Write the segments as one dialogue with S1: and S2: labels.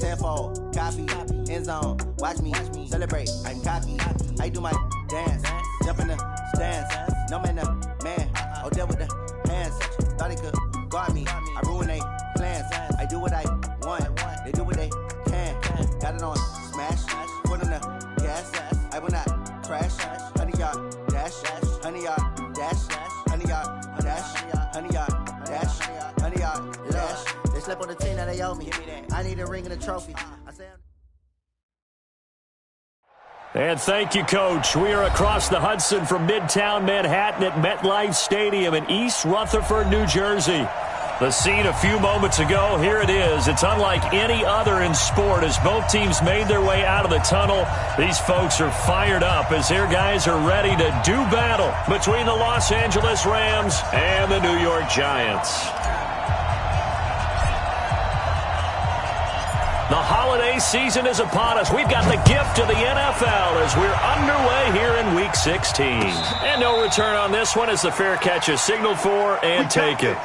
S1: tenfold, copy, end zone, watch me, celebrate, I'm cocky, I do my dance, jump in the stands, no man, oh, deal with the hands, thought he could guard me, I ruin they plans, I do what I want, they do what they can, got it on smash, put on the gas, I will not crash, 100-yard dash, 100-yard dash, 100-yard dash, 100-yard dash, 100-yard dash, they slept on the team that they owe me, I need a ring and a trophy, I say
S2: And thank you, Coach. We are across the Hudson from Midtown Manhattan at MetLife Stadium in East Rutherford, New Jersey. The scene a few moments ago, here it is. It's unlike any other in sport as both teams made their way out of the tunnel. These folks are fired up as their guys are ready to do battle between the Los Angeles Rams and the New York Giants. The holiday season is upon us. We've got the gift of the NFL as we're underway here in Week 16. And no return on this one as the fair catch is signaled for and taken.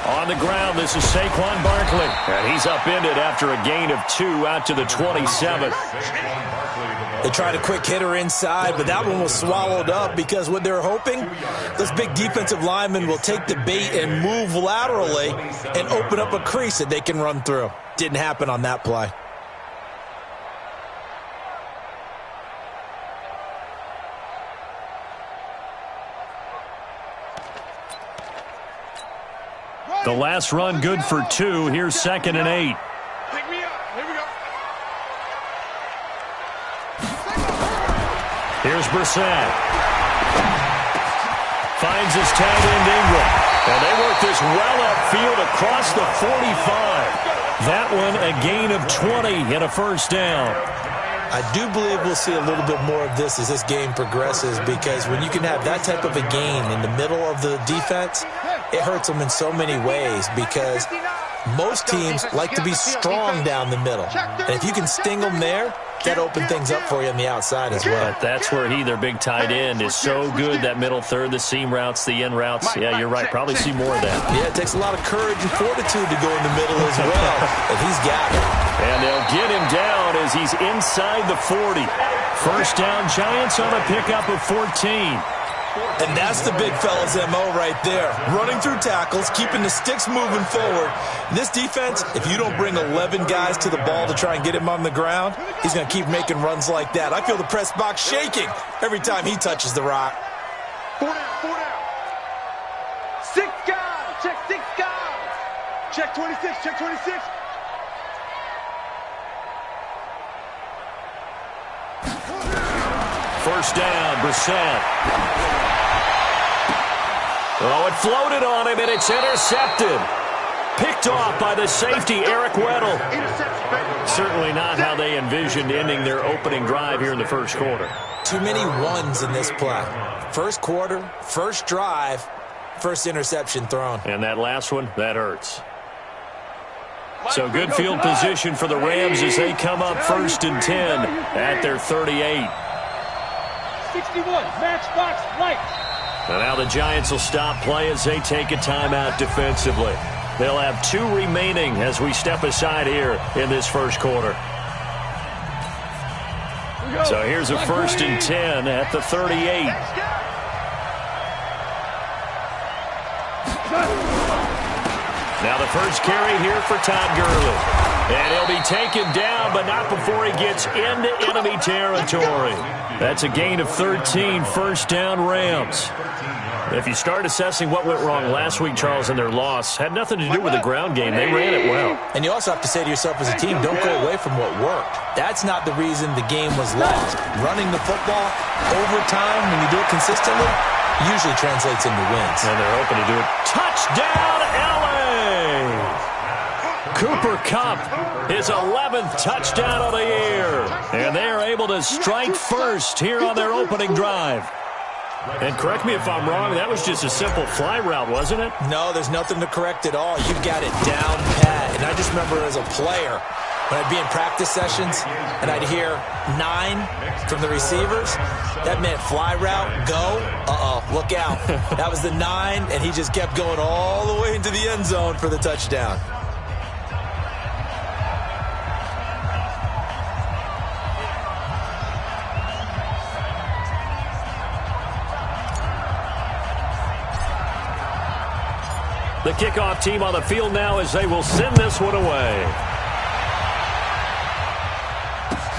S2: On the ground, this is Saquon Barkley. And he's upended after a gain of 2 out to the 27.
S3: They tried a quick hitter inside, but that one was swallowed up because what they're hoping, this big defensive lineman will take the bait and move laterally and open up a crease that they can run through. Didn't happen on that play.
S2: The last run good for 2. Here's 2nd and 8.
S4: Pick me up. Here we go.
S2: Here's Brissett. Finds his tight end Ingram. And they work this well upfield across the 45. That one a gain of 20 and a first down.
S3: I do believe we'll see a little bit more of this as this game progresses because when you can have that type of a gain in the middle of the defense, it hurts them in so many ways because most teams like to be strong down the middle. And if you can sting them there, that opens things up for you on the outside as well.
S2: But that's where their big tight end, is so good, that middle third, the seam routes, the in routes. Yeah, you're right. Probably see more of that.
S3: Yeah, it takes a lot of courage and fortitude to go in the middle as well. And he's got it.
S2: And they'll get him down as he's inside the 40. First down, Giants on a pickup of 14.
S3: And that's the big fella's MO right there. Running through tackles, keeping the sticks moving forward. This defense, if you don't bring 11 guys to the ball to try and get him on the ground, he's going to keep making runs like that. I feel the press box shaking every time he touches the rock.
S4: 4 down. 6 guys. Check 6 guys. Check 26. Check 26.
S2: First down, Brissett. Oh, it floated on him, and it's intercepted. Picked off by the safety, Eric Weddle. Certainly not how they envisioned ending their opening drive here in the first quarter.
S3: Too many ones in this play. First quarter, first drive, first interception thrown.
S2: And that last one, that hurts. So good field position for the Rams as they come up 1st and 10 at their 38.
S4: 61, matchbox light.
S2: And now the Giants will stop play as they take a timeout defensively. They'll have 2 remaining as we step aside here in this first quarter. So here's a 1st and 10 at the 38. Now the first carry here for Todd Gurley. And he'll be taken down, but not before he gets into enemy territory. That's a gain of 13, first down Rams. If you start assessing what went wrong last week, Charles, in their loss, had nothing to do with the ground game. They ran it well.
S3: And you also have to say to yourself as a team, don't go away from what worked. That's not the reason the game was lost. Running the football over time, when you do it consistently, usually translates into wins.
S2: And they're hoping to do it. Touchdown, L.A.! Cooper Kupp, his 11th touchdown of the year. And they are able to strike first here on their opening drive. And correct me if I'm wrong, that was just a simple fly route, wasn't it?
S3: No, there's nothing to correct at all. You got it down pat. And I just remember as a player, when I'd be in practice sessions and I'd hear 9 from the receivers, that meant fly route, go, look out. That was the 9, and he just kept going all the way into the end zone for the touchdown.
S2: The kickoff team on the field now as they will send this one away.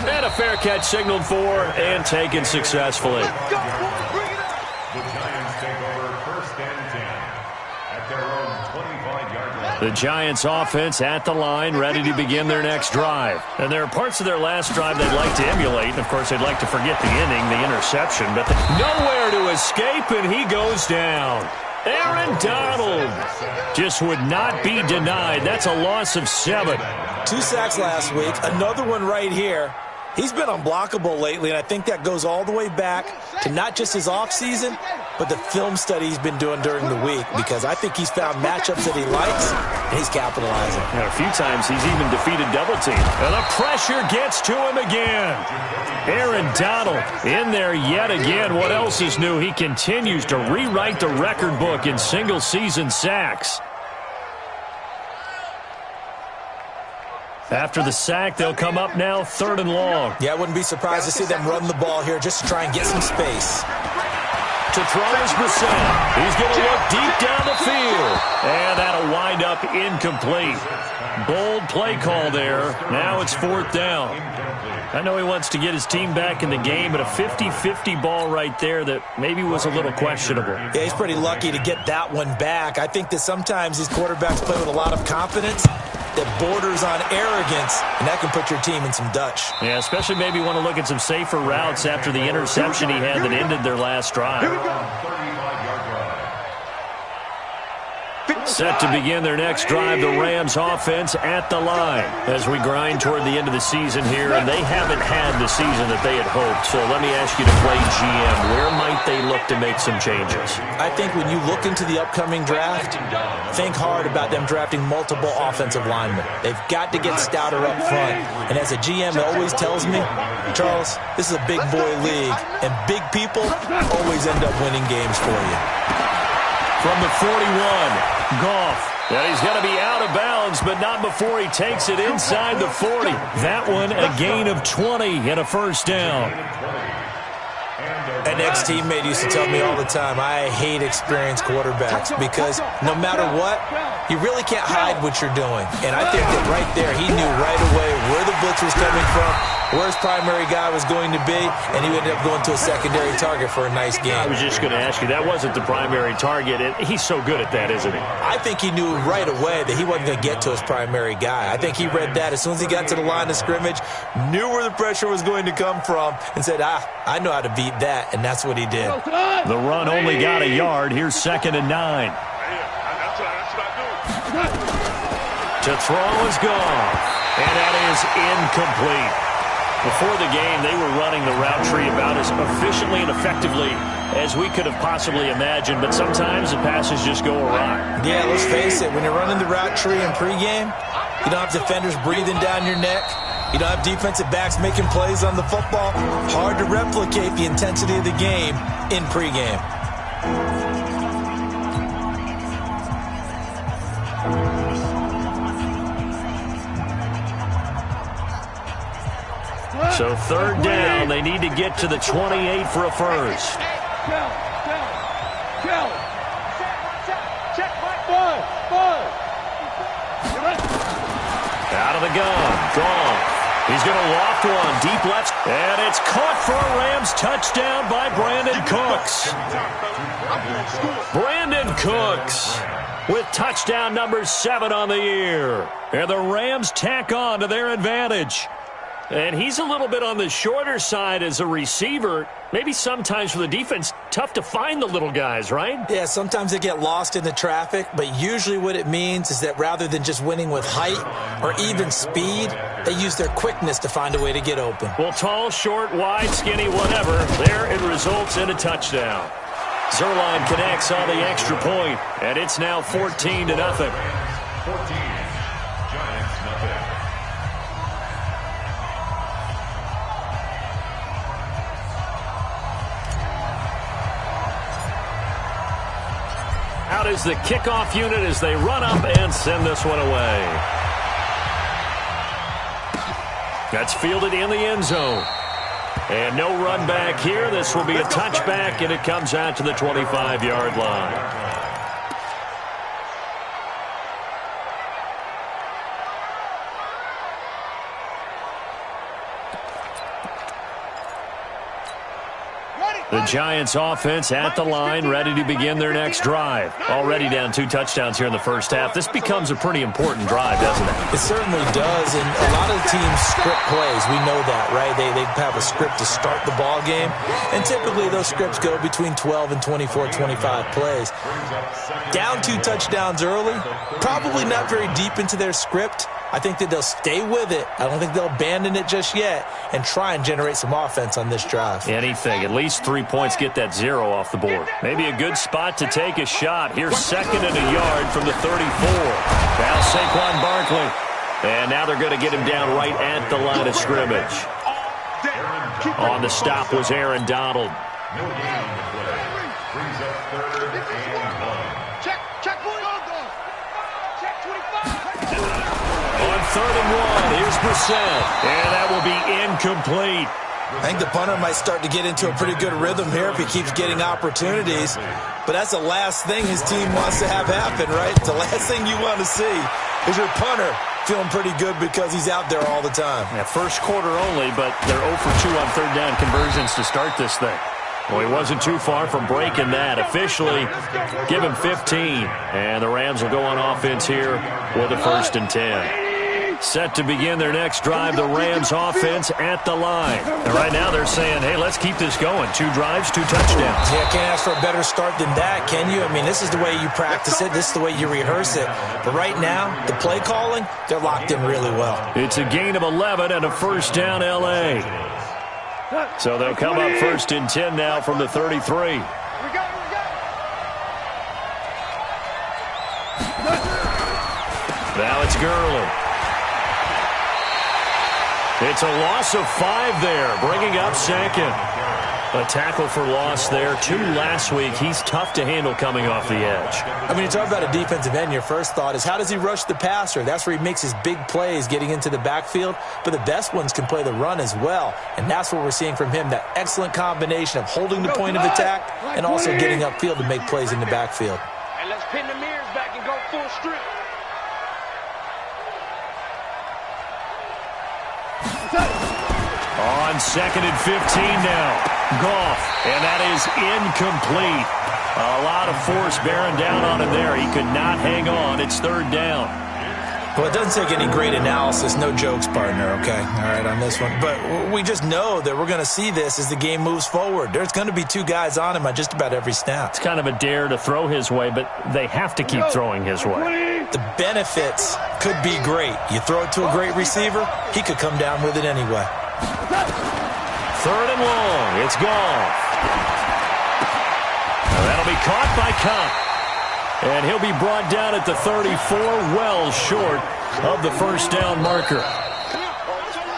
S2: And a fair catch signaled for and taken successfully.
S5: The Giants take over 1st and 10 at their own 25-yard line.
S2: The Giants offense at the line, ready to begin their next drive. And there are parts of their last drive they'd like to emulate. And, of course, they'd like to forget the inning, the interception. But nowhere to escape, and he goes down. Aaron Donald just would not be denied. That's a loss of 7.
S3: 2 sacks last week, another one right here. He's been unblockable lately, and I think that goes all the way back to not just his offseason, but the film study he's been doing during the week, because I think he's found matchups that he likes, and he's capitalizing.
S2: And a few times he's even defeated double team. And the pressure gets to him again. Aaron Donald in there yet again. What else is new? He continues to rewrite the record book in single-season sacks. After the sack, they'll come up now 3rd and long.
S3: Yeah, I wouldn't be surprised to see them run the ball here just to try and get some space.
S2: To throw is Brissett. He's going to look deep down the field. And that'll wind up incomplete. Bold play call there. Now it's 4th down. I know he wants to get his team back in the game, but a 50-50 ball right there that maybe was a little questionable.
S3: Yeah, he's pretty lucky to get that one back. I think that sometimes these quarterbacks play with a lot of confidence that borders on arrogance, and that can put your team in some Dutch.
S2: Yeah, especially maybe want to look at some safer routes after the interception he had that ended their last drive. Set to begin their next drive, the Rams offense at the line as we grind toward the end of the season here, and they haven't had the season that they had hoped. So let me ask you to play GM. Where might they look to make some changes?
S3: I think when you look into the upcoming draft, think hard about them drafting multiple offensive linemen. They've got to get stouter up front. And as a GM, it always tells me, Charles, this is a big boy league, and big people always end up winning games for you.
S2: From the 41, Goff. And he's going to be out of bounds, but not before he takes it inside the 40. That one a gain of 20 and a 1st down.
S3: An ex-teammate used to tell me all the time, I hate experienced quarterbacks because no matter what, you really can't hide what you're doing. And I think that right there, he knew right away where the blitz was coming from, where his primary guy was going to be, and he ended up going to a secondary target for a nice game.
S2: I was just going to ask you, that wasn't the primary target. He's so good at that, isn't he?
S3: I think he knew right away that he wasn't going to get to his primary guy. I think he read that as soon as he got to the line of scrimmage, knew where the pressure was going to come from, and said, I know how to beat that, and that's what he did.
S2: The run only got a yard. Here's 2nd and 9. To throw is gone, and that is incomplete. Before the game, they were running the route tree about as efficiently and effectively as we could have possibly imagined, but sometimes the passes just go awry.
S3: Yeah, let's face it, when you're running the route tree in pregame, you don't have defenders breathing down your neck. You don't have defensive backs making plays on the football. Hard to replicate the intensity of the game in pregame.
S2: So 3rd down, they need to get to the 28 for a first. Out of the gun, gone. He's going to loft one, deep left, and it's caught for a Rams touchdown by Brandon Cooks. Brandon Cooks with touchdown number 7 on the year. And the Rams tack on to their advantage. And he's a little bit on the shorter side as a receiver. Maybe sometimes for the defense, tough to find the little guys, right?
S3: Yeah, sometimes they get lost in the traffic, but usually what it means is that rather than just winning with height or even speed, they use their quickness to find a way to get open.
S2: Well, tall, short, wide, skinny, whatever, there it results in a touchdown. Zerline connects on the extra point, and it's now 14-0.
S5: 14, Giants nothing.
S2: Out is the kickoff unit as they run up and send this one away. That's fielded in the end zone. And no run back here. This will be a touchback, and it comes out to the 25-yard line. The Giants offense at the line, ready to begin their next drive. Already down 2 touchdowns here in the first half. This becomes a pretty important drive, doesn't it?
S3: It certainly does, and a lot of the teams script plays. We know that, right? They have a script to start the ball game, and typically those scripts go between 12 and 24, 25 plays. Down 2 touchdowns early, probably not very deep into their script. I think that they'll stay with it. I don't think they'll abandon it just yet and try and generate some offense on this drive.
S2: Anything. At least 3 points, get that 0 off the board. Maybe a good spot to take a shot. Here's 2nd and a yard from the 34. Now Saquon Barkley. And now they're going to get him down right at the line of scrimmage. On the stop was Aaron Donald.
S5: No gain on the play. Brings up 3rd and 1.
S4: Check 25.
S2: On 3rd and 1, here's Brissett. And that will be incomplete.
S3: I think the punter might start to get into a pretty good rhythm here if he keeps getting opportunities. But that's the last thing his team wants to have happen, right? The last thing you want to see is your punter feeling pretty good because he's out there all the time.
S2: Yeah, first quarter only, but they're 0 for 2 on 3rd down conversions to start this thing. Well, he wasn't too far from breaking that. Officially, give him 15. And the Rams will go on offense here with a 1st and 10. Set to begin their next drive, the Rams offense at the line. And right now they're saying, hey, let's keep this going. 2 drives, 2 touchdowns.
S3: Yeah, can't ask for a better start than that, can you? I mean, this is the way you practice it. This is the way you rehearse it. But right now, the play calling, they're locked in really well.
S2: It's a gain of 11 and a 1st down L.A. So they'll come up 1st and 10 now from the 33. Now it's Gurley. It's a loss of 5 there, bringing up 2nd. A tackle for loss there. 2 last week. He's tough to handle coming off the edge.
S3: I mean, you talk about a defensive end, your first thought is how does he rush the passer? That's where he makes his big plays getting into the backfield. But the best ones can play the run as well. And that's what we're seeing from him, that excellent combination of holding the point of attack and also getting upfield to make plays in the backfield.
S4: And let's pin the mirrors back and go full strip.
S2: On 2nd and 15 now. Goff, and that is incomplete. A lot of force bearing down on him there. He could not hang on. It's 3rd down.
S3: Well, it doesn't take any great analysis. No jokes, partner, okay? All right, on this one. But we just know that we're going to see this as the game moves forward. There's going to be 2 guys on him on just about every snap.
S2: It's kind of a dare to throw his way, but they have to keep throwing his way.
S3: The benefits could be great. You throw it to a great receiver, he could come down with it anyway.
S2: 3rd and long. It's Goff. That'll be caught by Kupp. And he'll be brought down at the 34, well short of the 1st down marker.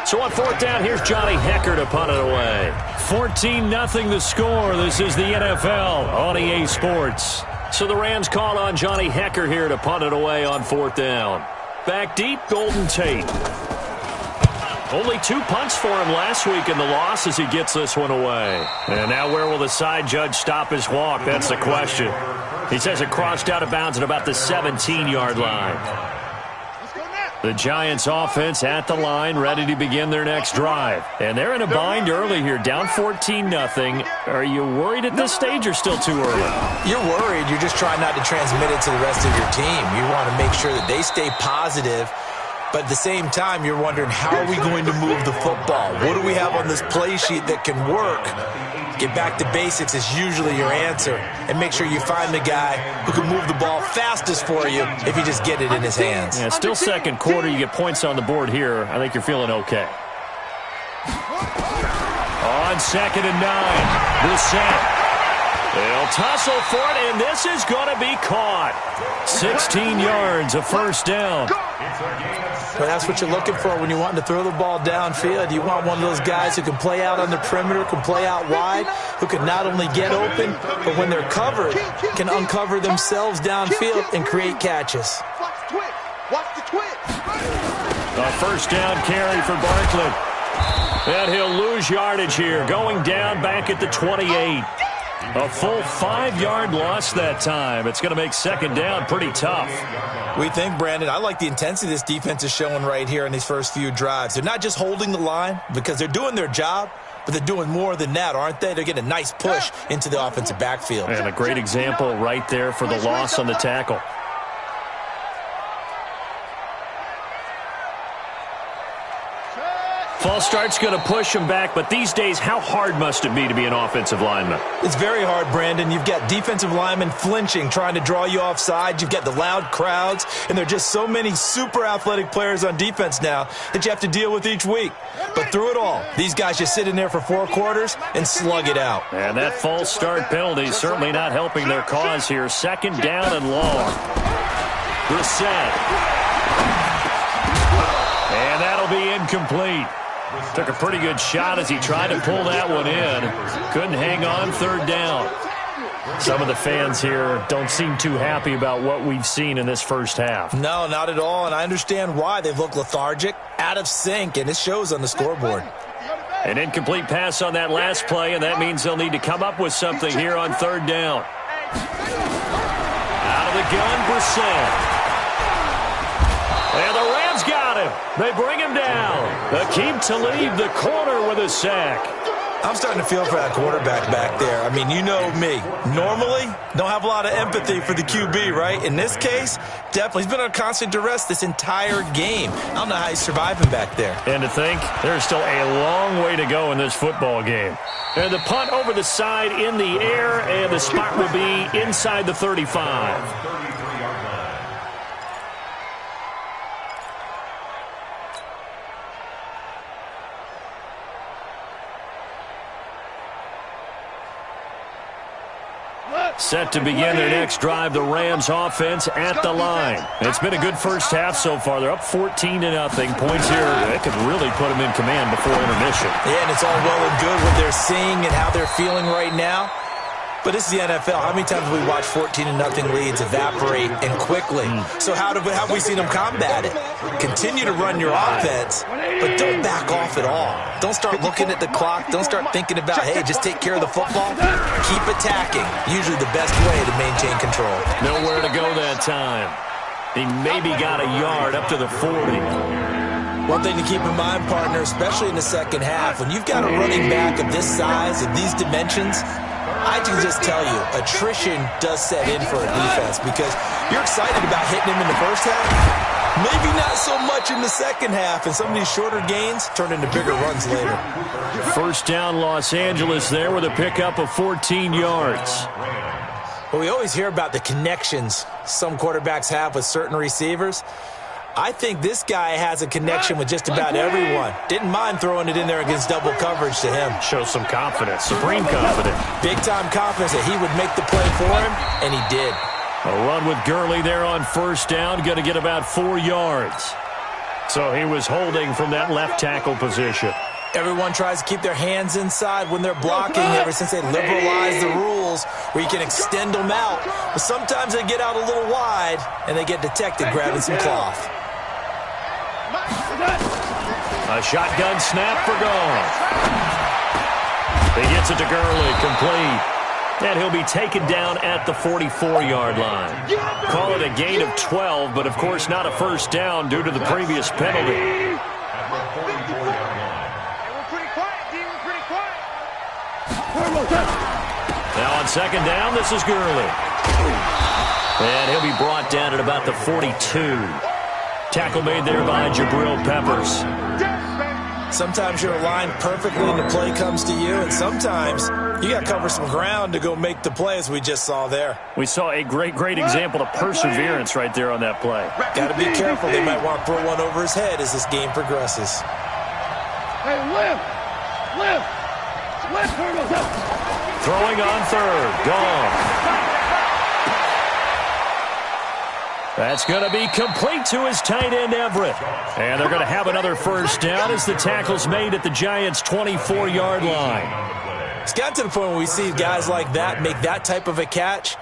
S2: So on 4th down, here's Johnny Hekker to punt it away. 14-0 the score. This is the NFL on EA Sports. So the Rams call on Johnny Hekker here to punt it away on 4th down. Back deep, Golden Tate. Only 2 punts for him last week in the loss as he gets this one away. And now where will the side judge stop his walk? That's the question. He says it crossed out of bounds at about the 17-yard line. The Giants offense at the line, ready to begin their next drive. And they're in a bind early here, down 14-0. Are you worried at this stage or still too early?
S3: You're worried. You're just trying not to transmit it to the rest of your team. You want to make sure that they stay positive But at the same time, you're wondering, how are we going to move the football? What do we have on this play sheet that can work? Get back to basics is usually your answer. And make sure you find the guy who can move the ball fastest for you if you just get it in his hands.
S2: Yeah, still second quarter. You get points on the board here. I think you're feeling okay. On 2nd and 9, Brissett. They'll tussle for it, and this is going to be caught. 16 yards, a first down.
S3: Well, that's what you're looking for when you're wanting to throw the ball downfield. You want one of those guys who can play out on the perimeter, can play out wide, who can not only get open, but when they're covered, can uncover themselves downfield and create catches.
S4: Watch the twitch.
S2: A first down carry for Barkley. And he'll lose yardage here, going down back at the 28. A full 5-yard loss that time. It's going to make second down pretty tough.
S3: We think, Brandon, I like the intensity this defense is showing right here in these first few drives. They're not just holding the line because they're doing their job, but they're doing more than that, aren't they? They're getting a nice push into the offensive backfield.
S2: And a great example right there for the loss on the tackle. False start's going to push him back, but these days, how hard must it be to be an offensive lineman?
S3: It's very hard, Brandon. You've got defensive linemen flinching, trying to draw you offside. You've got the loud crowds, and there are just so many super athletic players on defense now that you have to deal with each week. But through it all, these guys just sit in there for 4 quarters and slug it out.
S2: And that false start penalty is certainly not helping their cause here. Second down and long. Brissett. And that'll be incomplete. Took a pretty good shot as he tried to pull that one in. Couldn't hang on, third down. Some of the fans here don't seem too happy about what we've seen in this first half.
S3: No, not at all, and I understand why. They've looked lethargic, out of sync, and it shows on the scoreboard.
S2: An incomplete pass on that last play, and that means they'll need to come up with something here on third down. Out of the gun, Brissett. And the Rams got him. They bring him down. Akeem Talib, the corner, with a sack.
S3: I'm starting to feel for that quarterback back there. I mean, you know me. Normally, don't have a lot of empathy for the QB, right? In this case, definitely. He's been on constant duress this entire game. I don't know how he's surviving back there.
S2: And to think, there's still a long way to go in this football game. And the punt over the side in the air, and the spot will be inside the 35. Set to begin their next drive, the Rams offense at the line. It's been a good first half so far. They're up 14-0. Points here, that could really put them in command before intermission.
S3: Yeah, and it's all well and good what they're seeing and how they're feeling right now. But this is the NFL. How many times have we watched 14-0 leads evaporate and quickly? So how have we seen them combat it? Continue to run your offense, but don't back off at all. Don't start looking at the clock. Don't start thinking about, hey, just take care of the football. Keep attacking. Usually the best way to maintain control.
S2: Nowhere to go that time. He maybe got a yard up to the 40.
S3: One thing to keep in mind, partner, especially in the second half, when you've got a running back of this size, of these dimensions, I can just tell you, attrition does set in for a defense because you're excited about hitting him in the first half. Maybe not so much in the second half, and some of these shorter gains turn into bigger runs later.
S2: First down, Los Angeles there with a pickup of 14 yards.
S3: Well, we always hear about the connections some quarterbacks have with certain receivers. I think this guy has a connection with just about everyone. Didn't mind throwing it in there against double coverage to him.
S2: Shows some confidence, supreme confidence.
S3: Big-time confidence that he would make the play for him, and he did.
S2: A run with Gurley there on first down, going to get about 4 yards. So he was holding from that left tackle position.
S3: Everyone tries to keep their hands inside when they're blocking ever since they liberalized the rules where you can extend them out. But sometimes they get out a little wide, and they get detected grabbing some cloth.
S2: A shotgun snap for Goff. He gets it to Gurley, complete. And he'll be taken down at the 44-yard line. Call it a gain of 12, but of course not a first down due to the previous penalty. Now on second down, this is Gurley. And he'll be brought down at about the 42. Tackle made there by Jabril Peppers.
S3: Sometimes you're aligned perfectly and the play comes to you, and sometimes you got to cover some ground to go make the play, as we just saw there.
S2: We saw a great example of perseverance right there on that play.
S3: Got to be careful. They might want to throw one over his head as this game progresses.
S4: Hey, lift!
S2: Throwing on third. Gone. That's going to be complete to his tight end, Everett. And they're going to have another first down as the tackle's made at the Giants' 24-yard line.
S3: It's got to the point where we see guys like that make that type of a catch.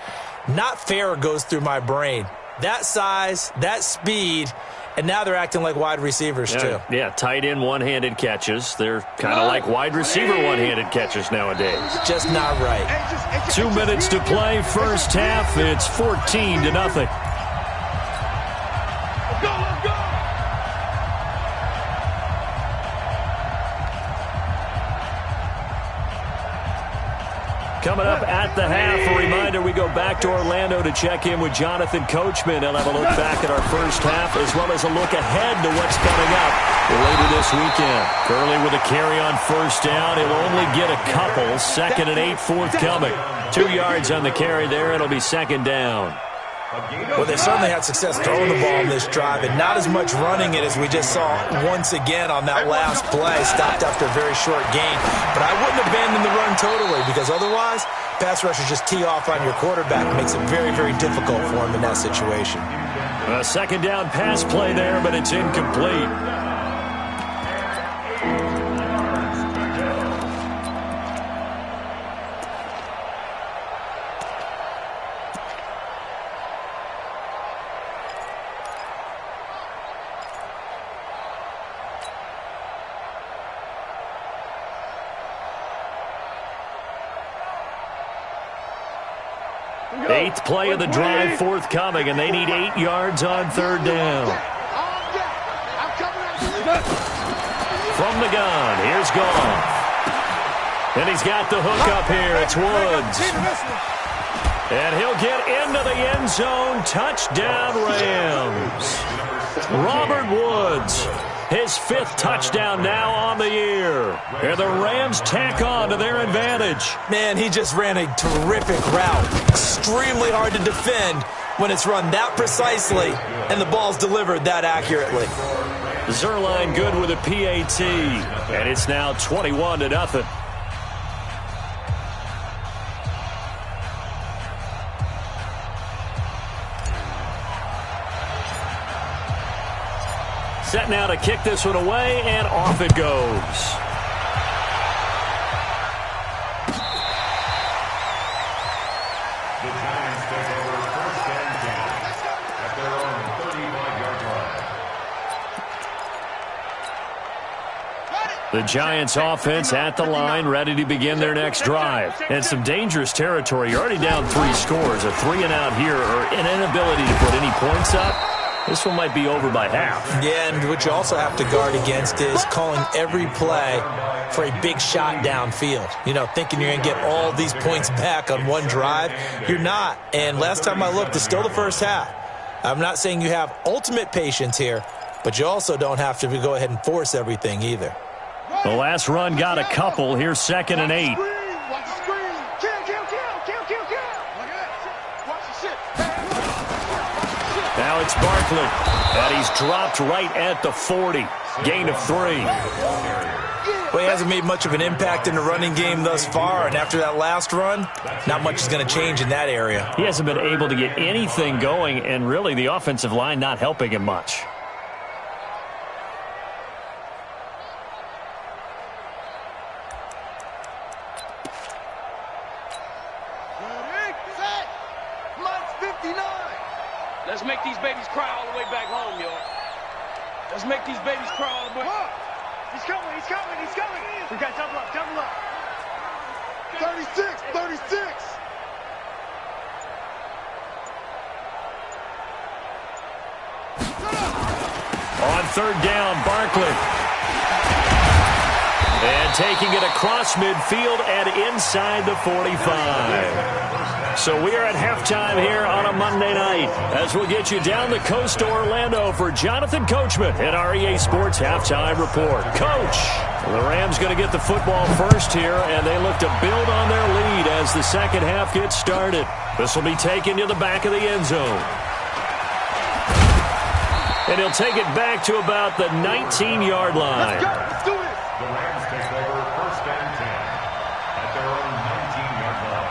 S3: Not fair goes through my brain. That size, that speed, and now they're acting like wide receivers too.
S2: Yeah, tight end one-handed catches. They're kind of like wide receiver one-handed catches nowadays.
S3: Just not right.
S2: 2 minutes to play, first half. It's 14-0. Coming up at the half, a reminder, we go back to Orlando to check in with Jonathan Coachman. He'll have a look back at our first half as well as a look ahead to what's coming up later this weekend. Curley with a carry on first down. He'll only get a couple. 2nd and 8 forthcoming. 2 yards on the carry there. It'll be 2nd down.
S3: Well, they certainly had success throwing the ball on this drive, and not as much running it as we just saw once again on that last play. Stopped after a very short gain. But I wouldn't abandon the run totally, because otherwise, pass rushers just tee off on your quarterback. It makes it very difficult for him in that situation.
S2: A 2nd down pass play there, but it's incomplete. Eighth play of the drive forthcoming, and they need 8 yards on 3rd down. From the gun, here's Goff. And he's got the hook up here. It's Woods. And he'll get into the end zone. Touchdown, Rams. Robert Woods. His 5th touchdown now on the year. And the Rams tack on to their advantage.
S3: Man, he just ran a terrific route. Extremely hard to defend when it's run that precisely and the ball's delivered that accurately.
S2: Zerline good with a PAT. And it's now 21-0. Set now to kick this one away, and off it goes.
S5: The Giants take over 1st and 10 at their own 35-yard line.
S2: The Giants offense at the line, ready to begin their next drive. And some dangerous territory. You're already down 3 scores. A 3-and-out here, or an inability to put any points up. This one might be over by half. Yeah, and what you also have to guard against is calling every play for a big shot downfield. You know, thinking you're going to get all these points back on one drive. You're not. And last time I looked, it's still the first half. I'm not saying you have ultimate patience here, but you also don't have to go ahead and force everything either. The last run got a couple. Here's 2nd and 8. Now it's Barkley, and he's dropped right at the 40. Gain of 3. Well, he hasn't made much of an impact in the running game thus far, and after that last run, not much is going to change in that area. He hasn't been able to get anything going, and really the offensive line not helping him much.
S6: Let's make these babies cry all the way back home, y'all. Let's make these babies cry all the way.
S4: He's coming. We got double up. 36.
S2: On 3rd down, Barkley. And taking it across midfield and inside the 45. So we are at halftime here on a Monday night as we'll get you down the coast to Orlando for Jonathan Coachman at our EA Sports Halftime Report. Coach, the Rams going to get the football first here, and they look to build on their lead as the second half gets started. This will be taken to the back of the end zone. And he'll take it back to about the 19-yard line.
S4: Let's go. Let's do it.
S5: The Rams take over 1st and 10 at their own 19-yard line.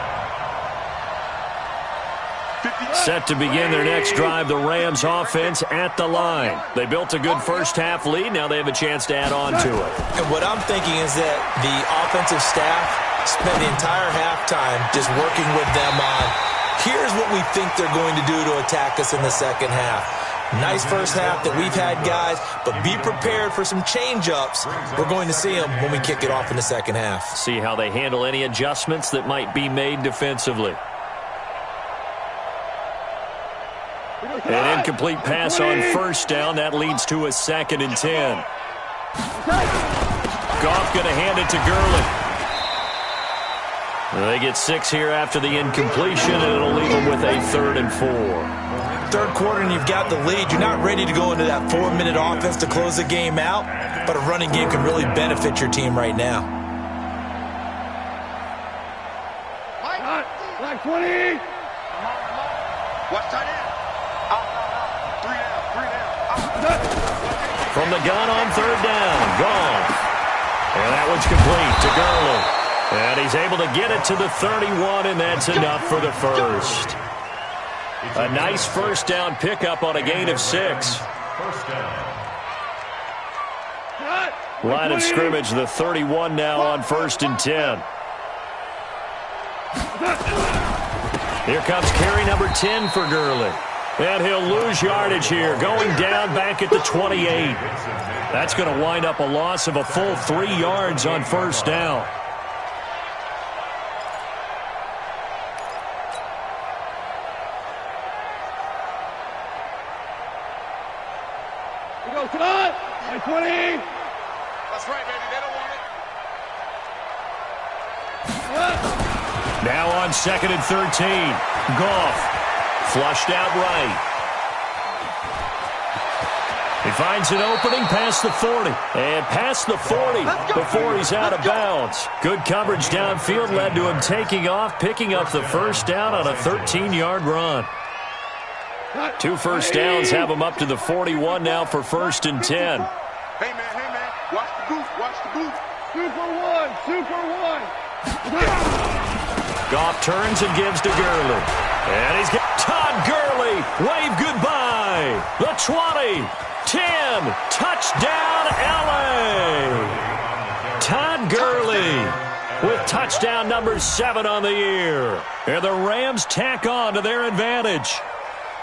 S2: Set to begin their next drive, the Rams offense at the line. They built a good first-half lead. Now they have a chance to add on to it.
S3: And what I'm thinking is that the offensive staff spent the entire halftime just working with them on, here's what we think they're going to do to attack us in the second half. Nice first half that we've had, guys, but be prepared for some change-ups. We're going to see them when we kick it off in the second half.
S2: See how they handle any adjustments that might be made defensively. An incomplete pass on first down. That leads to a 2nd and 10. Goff going to hand it to Gurley. They get 6 here after the incompletion, and it'll leave them with a 3rd and 4.
S3: Third quarter and you've got the lead. You're not ready to go into that 4-minute offense to close the game out, but a running game can really benefit your team right now.
S4: Black 20. Watch tight end. Out. 3 down.
S2: From the gun on 3rd down, Goff. And that one's complete to Gurley. And he's able to get it to the 31, and that's enough for the first. A nice first down pickup on a gain of 6.
S5: First down.
S2: Line of scrimmage, the 31 now on 1st and 10. Here comes carry number 10 for Gurley. And he'll lose yardage here, going down back at the 28. That's going to wind up a loss of a full 3 yards on first down.
S4: Come on! 20! That's right, baby. They don't want it.
S2: Now on 2nd and 13. Goff flushed out right. He finds an opening past the 40. And past the 40 before he's out of bounds. Good coverage downfield led to him taking off, picking up the first down on a 13-yard run. 2 first downs have him up to the 41 now for 1st and 10.
S4: Hey, man. Watch the booth. Super one.
S2: Goff turns and gives to Gurley. And he's got Todd Gurley. Wave goodbye. The 20, 10, touchdown LA. Todd Gurley with touchdown number 7 on the year. And the Rams tack on to their advantage.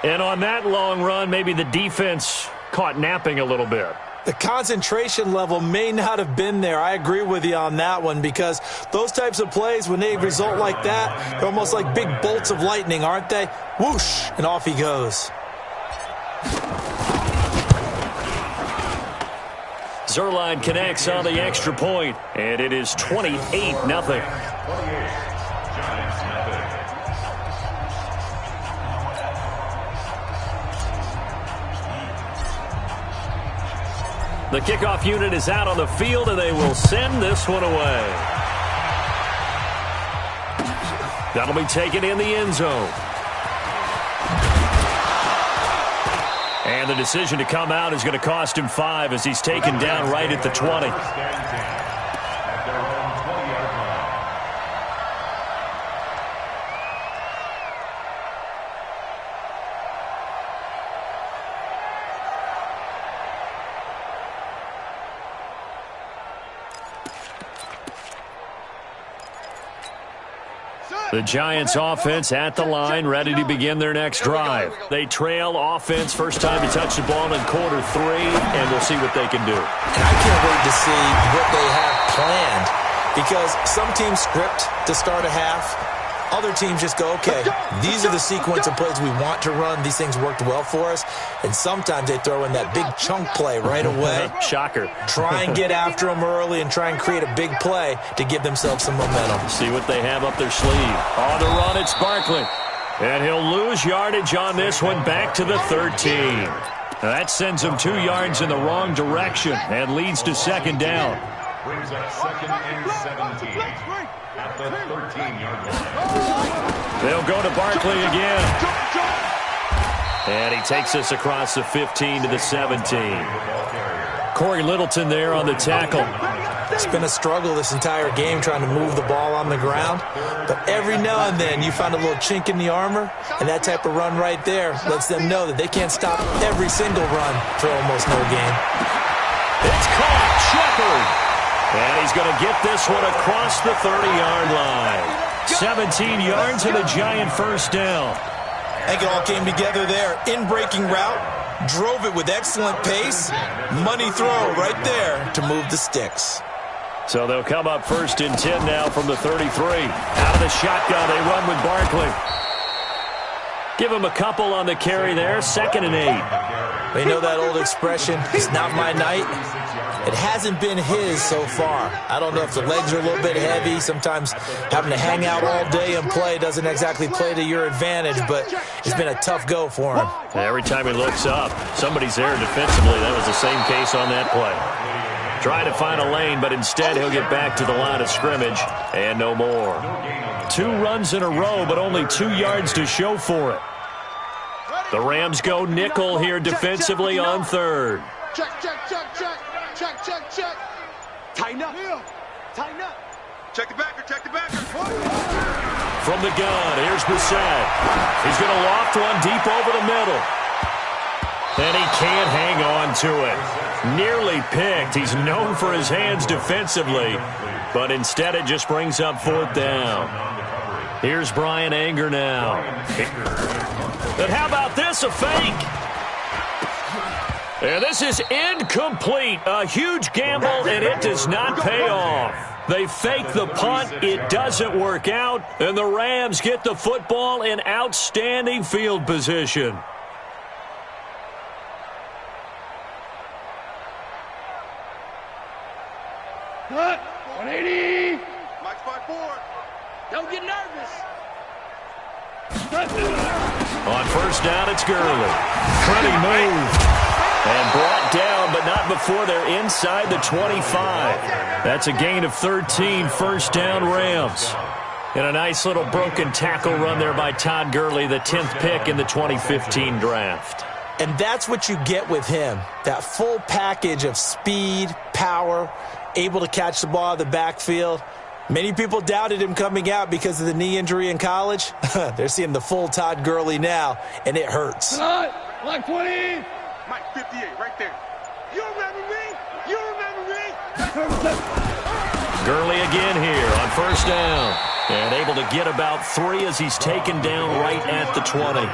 S2: And on that long run, maybe the defense caught napping a little bit.
S3: The concentration level may not have been there. I agree with you on that one, because those types of plays, when they result like that, they're almost like big bolts of lightning, aren't they? Whoosh, and off he goes.
S2: Zerline connects on the extra point, and it is 28-0. The kickoff unit is out on the field, and they will send this one away. That'll be taken in the end zone. And the decision to come out is going to cost him 5 as he's taken down right at the 20. The Giants offense at the line, ready to begin their next drive. They trail offense, first time to touch the ball in quarter 3, and we'll see what they can do.
S3: And I can't wait to see what they have planned, because some teams script to start a half, Other teams just go, okay, these are the sequence of plays we want to run. These things worked well for us. And sometimes they throw in that big chunk play right away.
S2: Shocker.
S3: Try and get after them early and try and create a big play to give themselves some momentum.
S2: See what they have up their sleeve. On the run, it's Barkley. And he'll lose yardage on this one, back to the 13. That sends him 2 yards in the wrong direction and leads to second down.
S5: Brings up second and 17 at the 13-yard line.
S2: They'll go to Barkley again. And he takes us across the 15 to the 17. Corey Littleton there on the tackle.
S3: It's been a struggle this entire game trying to move the ball on the ground. But every now and then you find a little chink in the armor, and that type of run right there lets them know that they can't stop every single run for almost no gain.
S2: It's caught. Shepard. And he's going to get this one across the 30-yard line. 17 yards and a giant first down.
S3: I think it all came together there. In-breaking route, drove it with excellent pace. Money throw right there to move the sticks.
S2: So they'll come up first and 10 now from the 33. Out of the shotgun, they run with Barkley. Give him a couple on the carry there. 2nd and 8.
S3: You know that old expression, it's not my night? It hasn't been his so far. I don't know if the legs are a little bit heavy. Sometimes having to hang out all day and play doesn't exactly play to your advantage, but it's been a tough go for him.
S2: Every time he looks up, somebody's there defensively. That was the same case on that play. Try to find a lane, but instead he'll get back to the line of scrimmage and no more. 2 runs in a row, but only 2 yards to show for it. The Rams go nickel here defensively on 3rd.
S4: Check. Tighten up. Tighten up. Check the backer.
S2: From the gun, here's Brissett. He's going to loft one deep over the middle. And he can't hang on to it. Nearly picked. He's known for his hands defensively, but instead it just brings up 4th down. Here's Brian Anger now. And how about this, a fake? And this is incomplete. A huge gamble, and it does not pay off. They fake the punt. It doesn't work out, and the Rams get the football in outstanding field position.
S6: Cut. 180.
S4: Mike's 5-4.
S6: Don't get nervous.
S2: On 1st down, it's Gurley. Pretty move. And brought down, but not before they're inside the 25. That's a gain of 13, 1st down Rams. And a nice little broken tackle run there by Todd Gurley, the 10th pick in the 2015 draft.
S3: And that's what you get with him, that full package of speed, power, able to catch the ball out of the backfield. Many people doubted him coming out because of the knee injury in college. They're seeing the full Todd Gurley now, and it hurts.
S6: Like 20.
S4: Mike 58, right there. You remember me?
S2: Gurley again here on 1st down. And able to get about 3 as he's taken down right at the 20.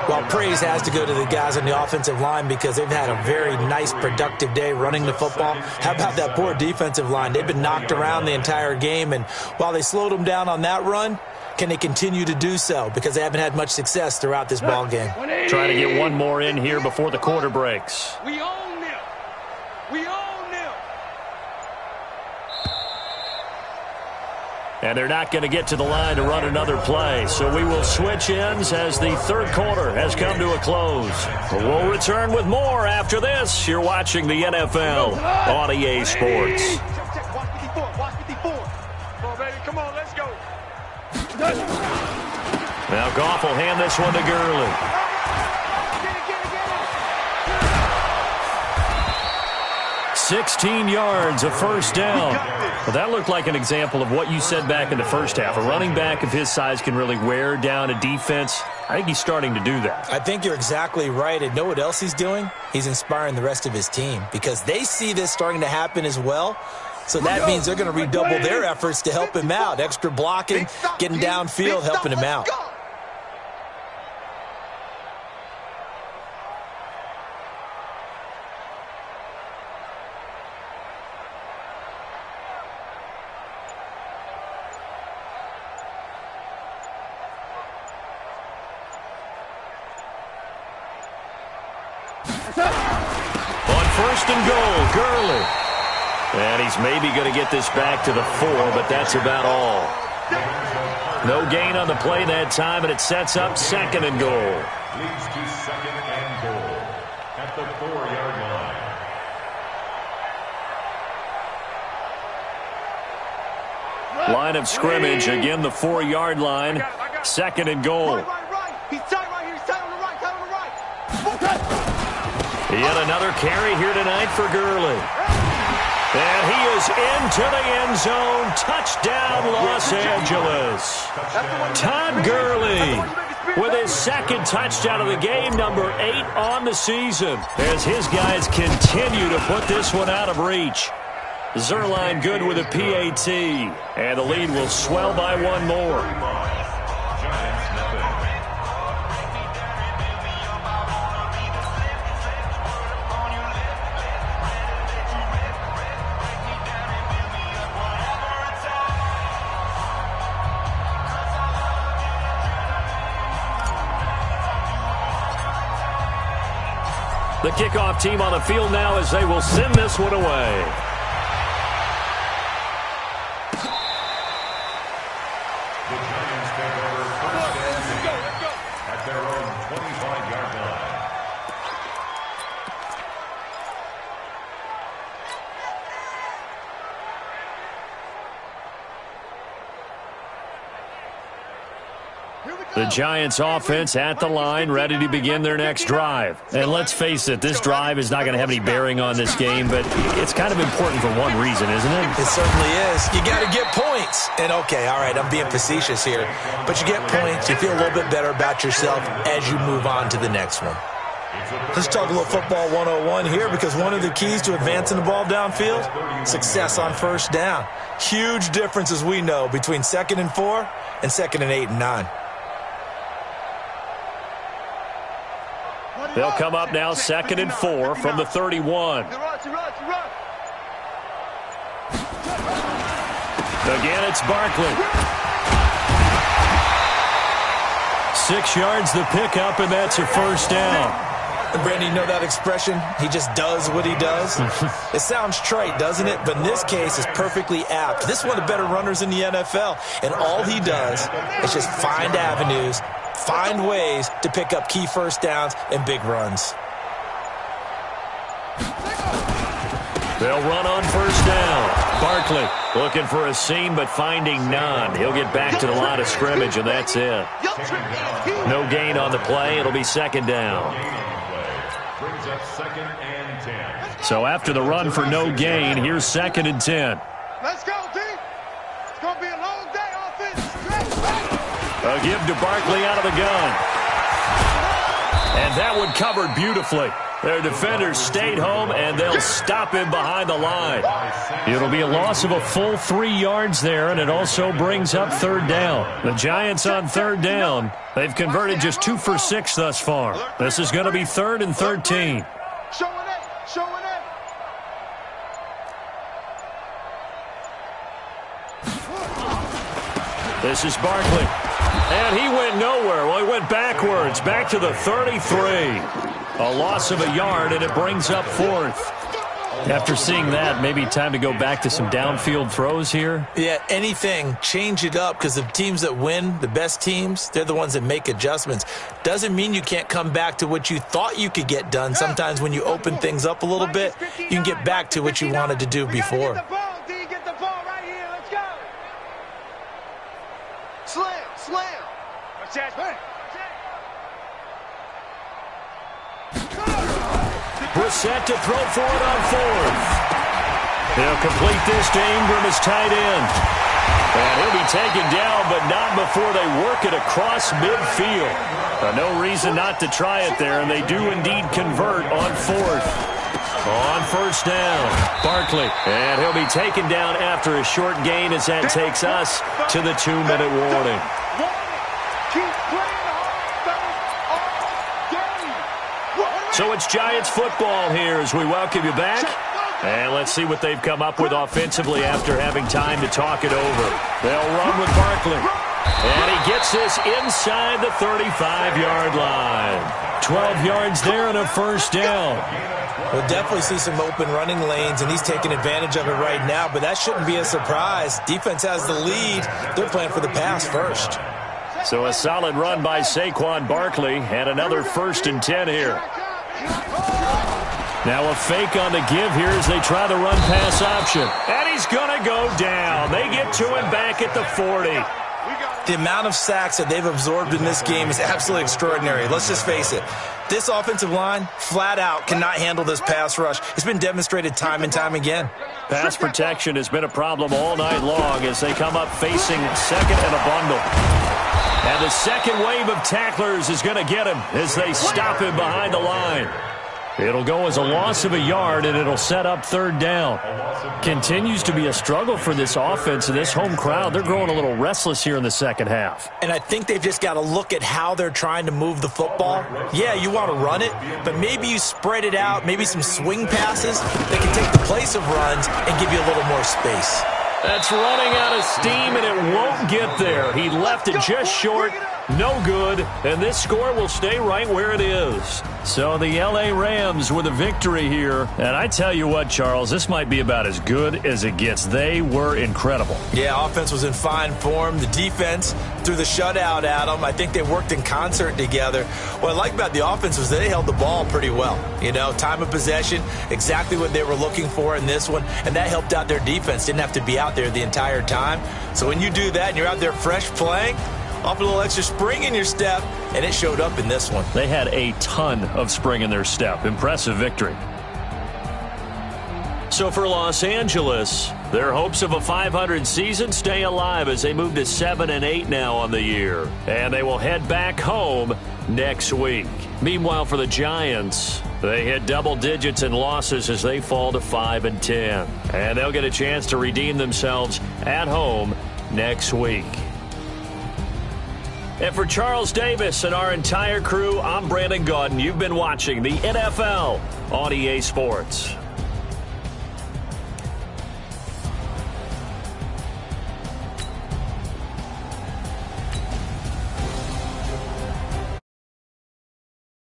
S3: Well, praise has to go to the guys on the offensive line because they've had a very nice, productive day running the football. How about that poor defensive line? They've been knocked around the entire game, and while they slowed them down on that run, can they continue to do so? Because they haven't had much success throughout this ball game.
S2: Trying to get one more in here before the quarter breaks.
S6: We own them. We own them.
S2: And they're not going to get to the line to run another play. So we will switch ends as the 3rd quarter has come to a close. We'll return with more after this. You're watching the NFL on EA Sports.
S4: Watch 54. Come on, baby. Come on, let's go.
S2: Now Goff will hand this one to Gurley. 16 yards, a 1st down. Well, that looked like an example of what you said back in the first half. A running back of his size can really wear down a defense. I think he's starting to do that.
S3: I think you're exactly right. And know what else he's doing? He's inspiring the rest of his team because they see this starting to happen as well. So that means they're going to redouble their efforts to help him out. Extra blocking, getting downfield, helping him out.
S2: On first and goal, Gurley. And he's maybe going to get this back to the 4, but that's about all. No gain on the play that time, and it sets up second and goal.
S5: Leads to second and goal at the 4-yard line.
S2: Line of scrimmage, again the 4-yard line. Second and goal.
S4: He's tight right here. He's tight on the right. Tight on the right.
S2: Yet another carry here tonight for Gurley. And he is into the end zone. Touchdown, Los Angeles. Todd Gurley with his second touchdown of the game, number 8 on the season, as his guys continue to put this one out of reach. Zerline good with a PAT, and the lead will swell by one more. The kickoff team on the field now as they will send this one away.
S5: The Giants take over first and 10 at their own 25-yard line.
S2: The Giants offense at the line, ready to begin their next drive. And let's face it, this drive is not going to have any bearing on this game, but it's kind of important for one reason, isn't it?
S3: It certainly is. You got to get points. And, okay, all right, I'm being facetious here. But you get points, you feel a little bit better about yourself as you move on to the next one. Let's talk a little football 101 here, because one of the keys to advancing the ball downfield, success on first down. Huge difference, as we know, between 2nd and 4 and 2nd and 8 and 9.
S2: They'll come up now 2nd and 4 from the 31. Again, it's Barkley. 6 yards the pickup, and that's a first down.
S3: And Brandon, you know that expression? He just does what he does. It sounds trite, doesn't it? But in this case, it's perfectly apt. This is one of the better runners in the NFL, and all he does is just find avenues, find ways to pick up key first downs and big runs.
S2: They'll run on first down. Barkley looking for a seam, but finding none. He'll get back to the line of scrimmage, and that's it. No gain on the play. It'll be second down.
S5: Brings up 2nd and 10.
S2: So after the run for no gain, here's 2nd and 10.
S4: Let's go, D. It's going to be a long day offense.
S2: A give to Barkley out of the gun. And that one covered beautifully. Their defenders stayed home, and they'll stop him behind the line. It'll be a loss of a full 3 yards there, and it also brings up third down. The Giants on third down. They've converted just 2 for 6 thus far. This is going to be 3rd and 13.
S4: Showing it. Showing it.
S2: This is Barkley. And he went nowhere. Well, he went backwards, back to the 33. A loss of a yard, and it brings up 4th. After seeing that, maybe time to go back to some downfield throws here.
S3: Yeah, anything, change it up, because the teams that win, the best teams, they're the ones that make adjustments. Doesn't mean you can't come back to what you thought you could get done. Sometimes when you open things up a little bit, you can get back to what you wanted to do before.
S4: Get the ball, D. Get the ball right here. Let's go. Slam. Slam. What's that?
S2: Brissett to throw for it on 4th. They'll complete this to Ingram as tight end. And he'll be taken down, but not before they work it across midfield. No reason not to try it there, and they do indeed convert on 4th. On first down, Barkley. And he'll be taken down after a short gain as that takes us to the 2-minute warning.
S4: Keep playing
S2: So it's Giants football here as we welcome you back. And let's see what they've come up with offensively after having time to talk it over. They'll run with Barkley. And he gets this inside the 35-yard line. 12 yards there and a first down.
S3: We'll definitely see some open running lanes, and he's taking advantage of it right now, but that shouldn't be a surprise. Defense has the lead. They're playing for the pass first.
S2: So a solid run by Saquon Barkley, and another 1st and 10 here. Now a fake on the give here as they try the run-pass option. And he's going to go down. They get to him back at the 40.
S3: The amount of sacks that they've absorbed in this game is absolutely extraordinary. Let's just face it. This offensive line, flat out, cannot handle this pass rush. It's been demonstrated time and time again.
S2: Pass protection has been a problem all night long as they come up facing second and a bundle. And the second wave of tacklers is going to get him as they stop him behind the line. It'll go as a loss of a yard, and it'll set up 3rd down. Continues to be a struggle for this offense and this home crowd. They're growing a little restless here in the second half.
S3: And I think they've just got to look at how they're trying to move the football. Yeah, you want to run it, but maybe you spread it out, maybe some swing passes that can take the place of runs and give you a little more space.
S2: That's running out of steam, and it won't get there. He left it just short. No good, and this score will stay right where it is. So the L.A. Rams with a victory here. And I tell you what, Charles, this might be about as good as it gets. They were incredible.
S3: Yeah, offense was in fine form. The defense threw the shutout at them. I think they worked in concert together. What I like about the offense was they held the ball pretty well. You know, time of possession, exactly what they were looking for in this one, and that helped out their defense. Didn't have to be out there the entire time. So when you do that and you're out there fresh playing, off a little extra spring in your step, and it showed up in this one.
S2: They had a ton of spring in their step. Impressive victory. So for Los Angeles, their hopes of a 500 season stay alive as they move to 7-8 now on the year. And they will head back home next week. Meanwhile, for the Giants, they hit double digits in losses as they fall to 5-10. And they'll get a chance to redeem themselves at home next week. And for Charles Davis and our entire crew, I'm Brandon Gaudin. You've been watching the NFL on EA Sports.